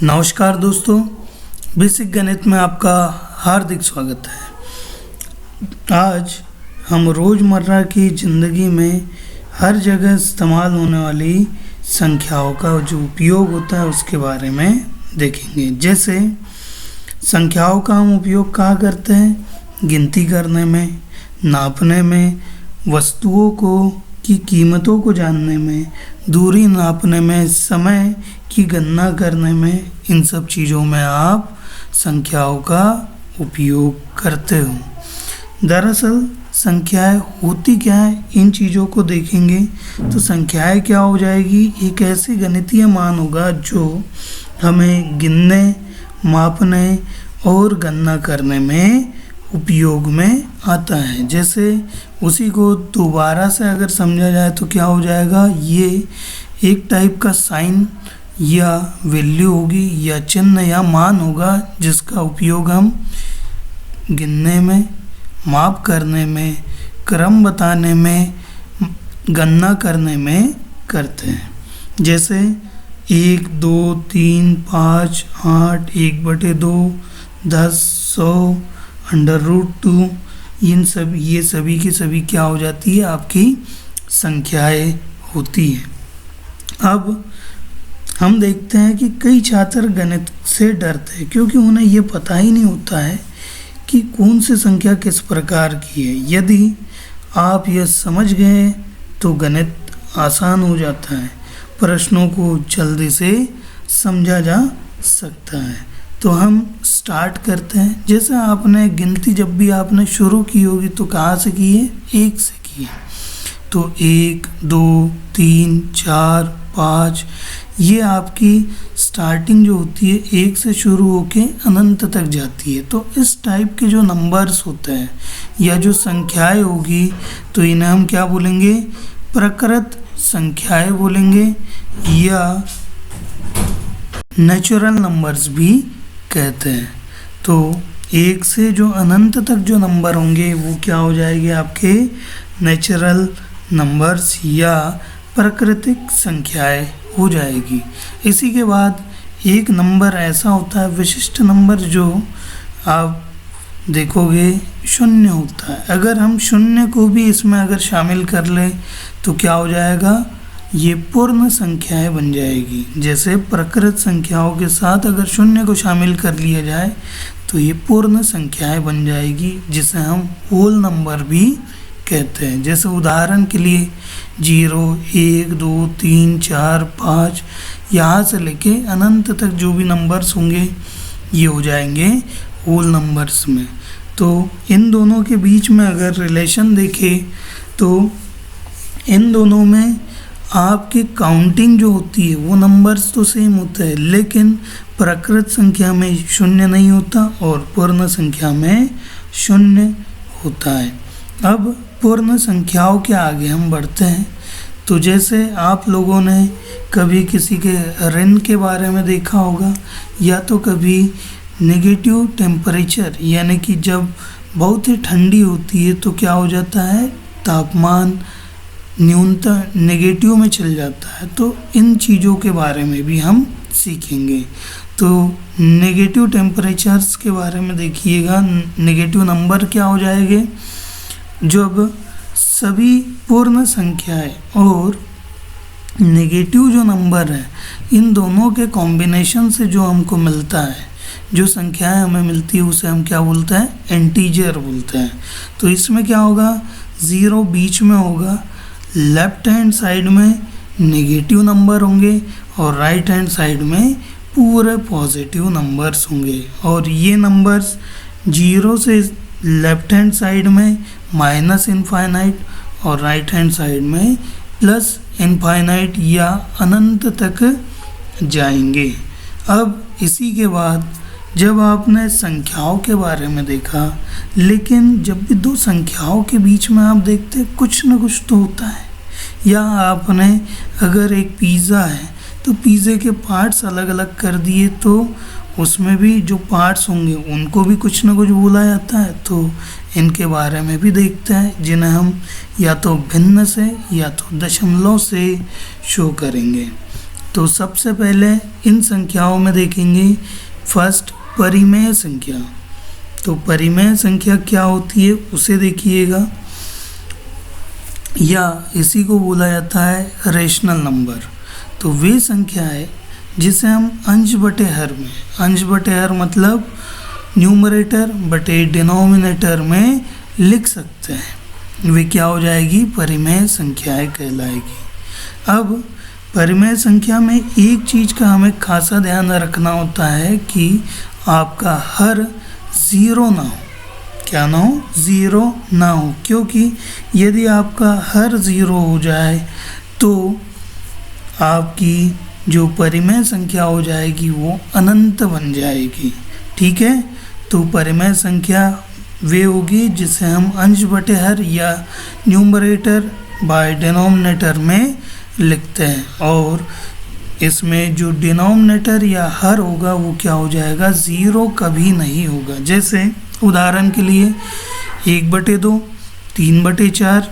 नमस्कार दोस्तों, बेसिक गणित में आपका हार्दिक स्वागत है। आज हम रोज़मर्रा की ज़िंदगी में हर जगह इस्तेमाल होने वाली संख्याओं का जो उपयोग होता है उसके बारे में देखेंगे। जैसे संख्याओं का हम उपयोग कहाँ करते हैं? गिनती करने में, नापने में, वस्तुओं की कीमतों को जानने में, दूरी नापने में, समय की गणना करने में, इन सब चीज़ों में आप संख्याओं का उपयोग करते हो। दरअसल संख्याएं होती क्या है, इन चीज़ों को देखेंगे तो संख्याएं क्या हो जाएगी, एक ऐसे गणितीय मान होगा जो हमें गिनने, मापने और गणना करने में उपयोग में आता है। जैसे उसी को दोबारा से अगर समझा जाए तो क्या हो जाएगा, ये एक टाइप का साइन या वैल्यू होगी या चिन्ह या मान होगा जिसका उपयोग हम गिनने में, माप करने में, क्रम बताने में, गणना करने में करते हैं। जैसे 1, 2, 3, 5, 8, 1/2, 10, 100, √2, ये सभी की सभी क्या हो जाती है, आपकी संख्याएं होती है। अब हम देखते हैं कि कई छात्र गणित से डरते हैं क्योंकि उन्हें ये पता ही नहीं होता है कि कौन सी संख्या किस प्रकार की है। यदि आप यह समझ गए तो गणित आसान हो जाता है, प्रश्नों को जल्दी से समझा जा सकता है। तो हम स्टार्ट करते हैं। जैसे आपने गिनती जब भी आपने शुरू की होगी तो कहाँ से की है? 1 से की है। तो 1, 2, 3, 4, 5, ये आपकी स्टार्टिंग जो होती है 1 से शुरू होके अनंत तक जाती है। तो इस टाइप के जो नंबर्स होते हैं या जो संख्याएं होगी तो इन्हें हम क्या बोलेंगे? प्रकृत संख्याएं बोलेंगे या नेचुरल नंबर्स भी कहते हैं। तो 1 से जो अनंत तक जो नंबर होंगे वो क्या हो जाएंगे? आपके नेचुरल नंबर्स या प्राकृतिक संख्याएं हो जाएगी। इसी के बाद एक नंबर ऐसा होता है विशिष्ट नंबर जो आप देखोगे 0 होता है। अगर हम 0 को भी इसमें अगर शामिल कर ले तो क्या हो जाएगा? ये पूर्ण संख्याएं बन जाएगी। जैसे प्रकृत संख्याओं के साथ अगर 0 को शामिल कर लिया जाए तो ये पूर्ण संख्याएं बन जाएगी, जिसे हम होल नंबर भी कहते हैं। जैसे उदाहरण के लिए 0, 1, 2, 3, 4, 5 यहाँ से लेके अनंत तक जो भी नंबर्स होंगे ये हो जाएंगे होल नंबर्स में। तो इन दोनों के बीच में अगर रिलेशन देखें तो इन दोनों में आपकी काउंटिंग जो होती है वो नंबर्स तो सेम होता है, लेकिन प्रकृत संख्या में 0 नहीं होता और पूर्ण संख्या में 0 होता है। अब पूर्ण संख्याओं के आगे हम बढ़ते हैं। तो जैसे आप लोगों ने कभी किसी के ऋण के बारे में देखा होगा या तो कभी नेगेटिव टेम्परेचर, यानी कि जब बहुत ही ठंडी होती है तो क्या हो जाता है, तापमान न्यूनतम नेगेटिव में चल जाता है। तो इन चीज़ों के बारे में भी हम सीखेंगे। तो नेगेटिव टेम्परेचर्स के बारे में देखिएगा। नेगेटिव नंबर क्या हो जाएंगे? जब सभी पूर्ण संख्याएं और नेगेटिव जो नंबर है इन दोनों के कॉम्बिनेशन से जो हमको मिलता है, जो संख्याएं हमें मिलती है उसे हम क्या बोलते हैं? इंटीजर बोलते हैं। तो इसमें क्या होगा? 0 बीच में होगा, लेफ्ट हैंड साइड में नेगेटिव नंबर होंगे और राइट हैंड साइड में पूरे पॉजिटिव नंबर्स होंगे। और ये नंबर्स 0 से लेफ्ट हैंड साइड में -इनफाइनाइट और राइट हैंड साइड में +इनफाइनाइट या अनंत तक जाएंगे। अब इसी के बाद जब आपने संख्याओं के बारे में देखा, लेकिन जब भी दो संख्याओं के बीच में आप देखते हैं कुछ ना कुछ तो होता है। या आपने अगर एक पिज़्ज़ा है तो पिज़्ज़े के पार्ट्स अलग अलग कर दिए तो उसमें भी जो पार्ट्स होंगे उनको भी कुछ ना कुछ बोला जाता है। तो इनके बारे में भी देखते हैं, जिन्हें हम या तो भिन्न से या तो दशमलव से शो करेंगे। तो सबसे पहले इन संख्याओं में देखेंगे फर्स्ट परिमेय संख्या। तो परिमेय संख्या क्या होती है उसे देखिएगा, या इसी को बोला जाता है रेशनल नंबर। तो वे संख्या है जिसे हम अंश बटे हर में, अंश बटे हर मतलब न्यूमरेटर बटे डिनोमिनेटर में लिख सकते हैं, वे क्या हो जाएगी, परिमेय संख्याएं कहलाएगी। अब परिमेय संख्या में एक चीज़ का हमें खासा ध्यान रखना होता है कि आपका हर ज़ीरो ना हो, क्या ना हो, ज़ीरो ना हो, क्योंकि यदि आपका हर ज़ीरो हो जाए तो आपकी जो परिमेय संख्या हो जाएगी वो अनंत बन जाएगी। ठीक है, तो परिमेय संख्या वे होगी जिसे हम अंश बटे हर या न्यूमरेटर बाय डिनोमिनेटर में लिखते हैं, और इसमें जो डिनोमिनेटर या हर होगा वो क्या हो जाएगा, ज़ीरो कभी नहीं होगा। जैसे उदाहरण के लिए 1/2, 3/4,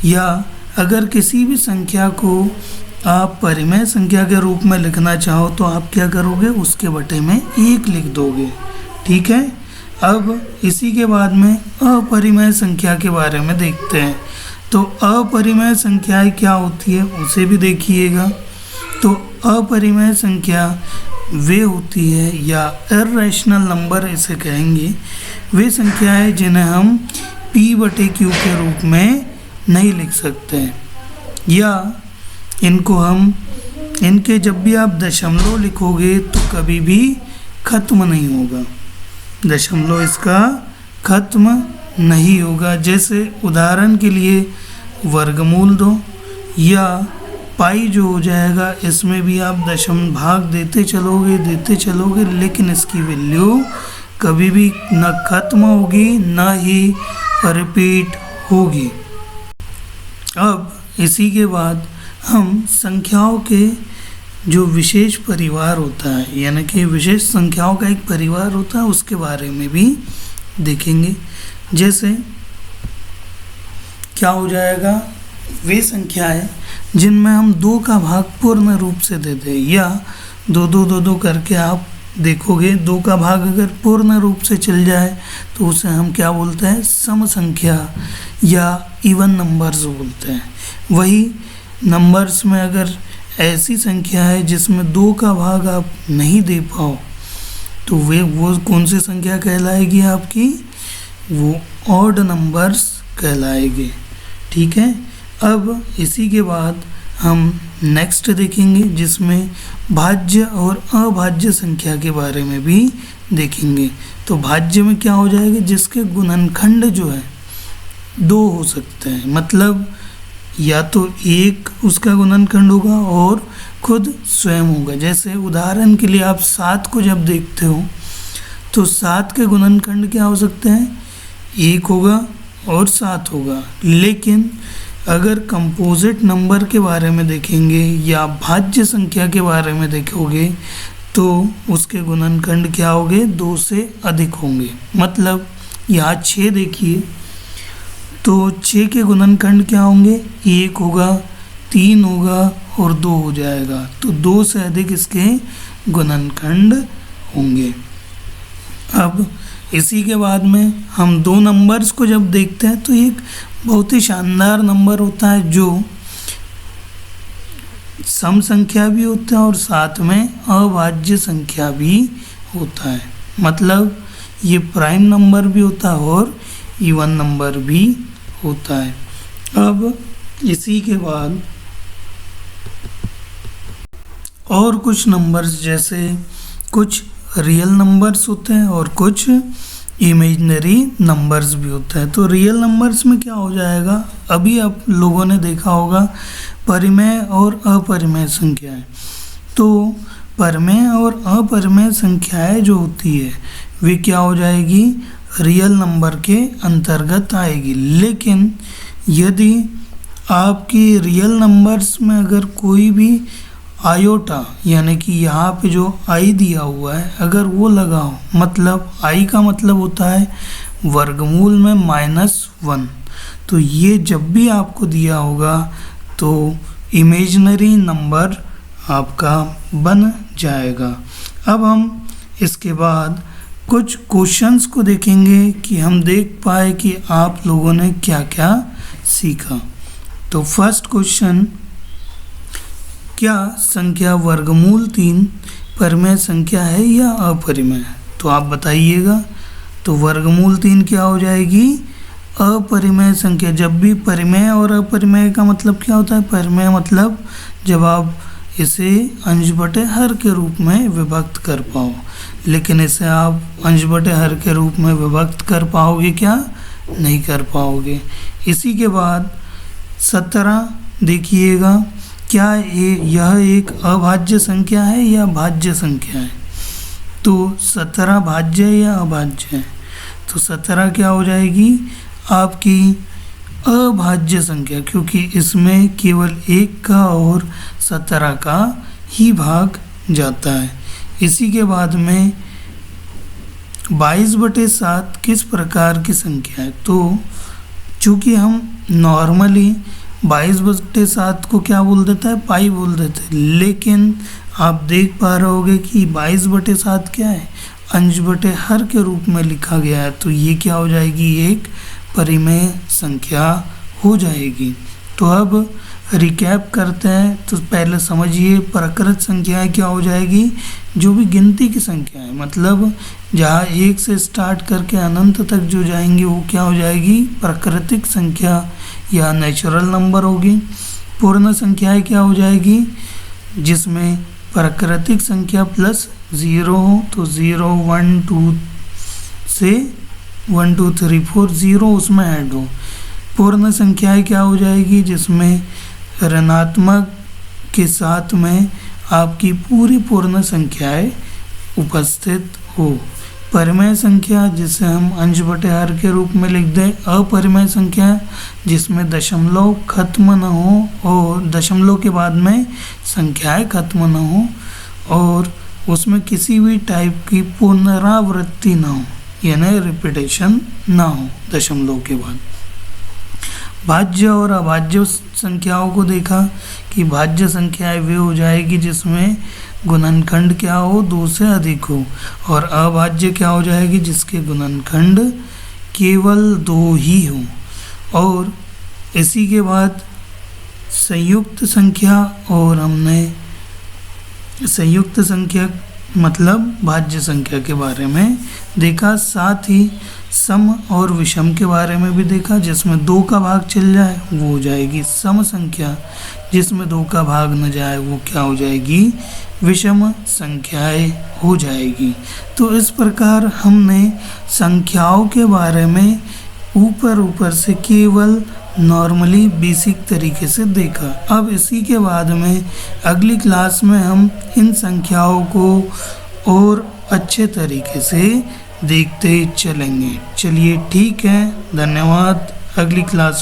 या अगर किसी भी संख्या को आप परिमेय संख्या के रूप में लिखना चाहो तो आप क्या करोगे, उसके बटे में 1 लिख दोगे। ठीक है, अब इसी के बाद में अपरिमेय संख्या के बारे में देखते हैं। तो अपरिमेय संख्याएं क्या होती है उसे भी देखिएगा। तो अपरिमेय संख्या वे होती है, या इर्रेशनल नंबर इसे कहेंगे, वे संख्याएं जिन्हें हम p/q के रूप में नहीं लिख सकते हैं, या इनको हम, इनके जब भी आप दशमलव लिखोगे तो कभी भी ख़त्म नहीं होगा, दशमलव इसका ख़त्म नहीं होगा। जैसे उदाहरण के लिए वर्गमूल 2 या पाई जो हो जाएगा, इसमें भी आप दशम भाग देते चलोगे, लेकिन इसकी वैल्यू कभी भी न ख़त्म होगी न ही रिपीट होगी। अब इसी के बाद हम संख्याओं के जो विशेष परिवार होता है, यानी कि विशेष संख्याओं का एक परिवार होता है, उसके बारे में भी देखेंगे। जैसे क्या हो जाएगा, वे संख्याएं जिनमें हम 2 का भाग पूर्ण रूप से दे दें, या 2 करके आप देखोगे 2 का भाग अगर पूर्ण रूप से चल जाए तो उसे हम क्या बोलते हैं, सम संख्या या इवन नंबर्स बोलते हैं। वही नंबर्स में अगर ऐसी संख्या है जिसमें 2 का भाग आप नहीं दे पाओ तो वो कौन सी संख्या कहलाएगी आपकी, वो ऑड नंबर्स कहलाएगी। ठीक है, अब इसी के बाद हम नेक्स्ट देखेंगे जिसमें भाज्य और अभाज्य संख्या के बारे में भी देखेंगे। तो भाज्य में क्या हो जाएगा, जिसके गुणनखंड जो है 2 हो सकते हैं, मतलब या तो 1 उसका गुणनखंड होगा और खुद स्वयं होगा। जैसे उदाहरण के लिए आप 7 को जब देखते हो तो 7 के गुणनखंड क्या हो सकते हैं, 1 होगा और 7 होगा। लेकिन अगर कंपोजिट नंबर के बारे में देखेंगे या भाज्य संख्या के बारे में देखोगे तो उसके गुणनखंड क्या होंगे, 2 से अधिक होंगे। मतलब यहाँ 6 देखिए, तो 6 के गुणनखंड क्या होंगे, 1 होगा, 3 होगा और 2 हो जाएगा। तो 2 से अधिक इसके गुणनखंड होंगे। अब इसी के बाद में हम 2 नंबर्स को जब देखते हैं तो एक बहुत ही शानदार नंबर होता है जो सम संख्या भी होता है और साथ में अभाज्य संख्या भी होता है। मतलब ये प्राइम नंबर भी होता है और इवन नंबर भी होता है। अब इसी के बाद और कुछ नंबर्स, जैसे कुछ रियल नंबर्स होते हैं और कुछ इमेजिनरी नंबर्स भी होता है। तो रियल नंबर्स में क्या हो जाएगा, अभी आप लोगों ने देखा होगा परिमेय और अपरिमेय संख्याएं। तो परिमेय और अपरिमेय संख्याएं जो होती है वे क्या हो जाएगी, रियल नंबर के अंतर्गत आएगी। लेकिन यदि आपकी रियल नंबर्स में अगर कोई भी आयोटा, यानी कि यहाँ पे जो आई दिया हुआ है, अगर वो लगाओ, मतलब आई का मतलब होता है वर्गमूल में -1, तो ये जब भी आपको दिया होगा तो इमेजिनरी नंबर आपका बन जाएगा। अब हम इसके बाद कुछ क्वेश्चंस को देखेंगे कि हम देख पाए कि आप लोगों ने क्या क्या सीखा। तो फर्स्ट क्वेश्चन, क्या संख्या वर्गमूल 3 परिमेय संख्या है या अपरिमेय? तो आप बताइएगा। तो वर्गमूल 3 क्या हो जाएगी? अपरिमेय संख्या। जब भी परिमेय और अपरिमेय का मतलब क्या होता है? परिमेय मतलब जब आप इसे अंश बटे हर के रूप में विभक्त कर पाओ, लेकिन इसे आप अंश बटे हर के रूप में विभक्त कर पाओगे क्या? नहीं कर पाओगे। इसी के बाद 17 देखिएगा, क्या यह एक अभाज्य संख्या है या भाज्य संख्या है? तो 17 भाज्य है या अभाज्य है? तो 17 क्या हो जाएगी? आपकी अभाज्य संख्या, क्योंकि इसमें केवल 1 का और 17 का ही भाग जाता है। इसी के बाद में 22/7 किस प्रकार की संख्या है? तो चूँकि हम नॉर्मली 22/7 को क्या बोल देता है? पाई बोल देते हैं, लेकिन आप देख पा रहे होगे कि 22/7 क्या है? अंश बटे हर के रूप में लिखा गया है, तो ये क्या हो जाएगी? एक परिमेय संख्या हो जाएगी। तो अब रिकैप करते हैं। तो पहले समझिए, प्रकृत संख्याएं क्या हो जाएगी? जो भी गिनती की संख्या है, मतलब जहाँ 1 से स्टार्ट करके अनंत तक जो जाएंगी वो क्या हो जाएगी? प्राकृतिक संख्या या नेचुरल नंबर होगी। पूर्ण संख्याएं क्या हो जाएगी? जिसमें प्राकृतिक संख्या प्लस 0 हो, तो 0 1 2 से 1 2 3 4 0 उसमें ऐड हो। पूर्ण संख्याएं क्या हो जाएगी? जिसमें ऋणात्मक के साथ में आपकी पूरी पूर्ण संख्याएं उपस्थित हो। परिमेय संख्या जिसे हम अंश बटे हर के रूप में लिख दें। अपरिमेय संख्या जिसमें दशमलव खत्म न हो और दशमलव के बाद में संख्याएं खत्म न हो और उसमें किसी भी टाइप की पुनरावृत्ति ना हो, यानी रिपीटेशन ना हो दशमलव के बाद। भाज्य और अभाज्य संख्याओं को देखा कि भाज्य संख्याएं वे हो जाएगी जिसमें गुणनखंड क्या हो? 2 से अधिक हो, और अभाज्य क्या हो जाएगी? जिसके गुणनखंड केवल 2 ही हो। और इसी के बाद संयुक्त संख्या, और हमने संयुक्त संख्या मतलब भाज्य संख्या के बारे में देखा, साथ ही सम और विषम के बारे में भी देखा। जिसमें 2 का भाग चल जाए वो हो जाएगी सम संख्या, जिसमें 2 का भाग न जाए वो क्या हो जाएगी? विषम संख्याएं हो जाएगी। तो इस प्रकार हमने संख्याओं के बारे में ऊपर से केवल नॉर्मली बेसिक तरीके से देखा। अब इसी के बाद में अगली क्लास में हम इन संख्याओं को और अच्छे तरीके से देखते चलेंगे। चलिए ठीक है, धन्यवाद। अगली क्लास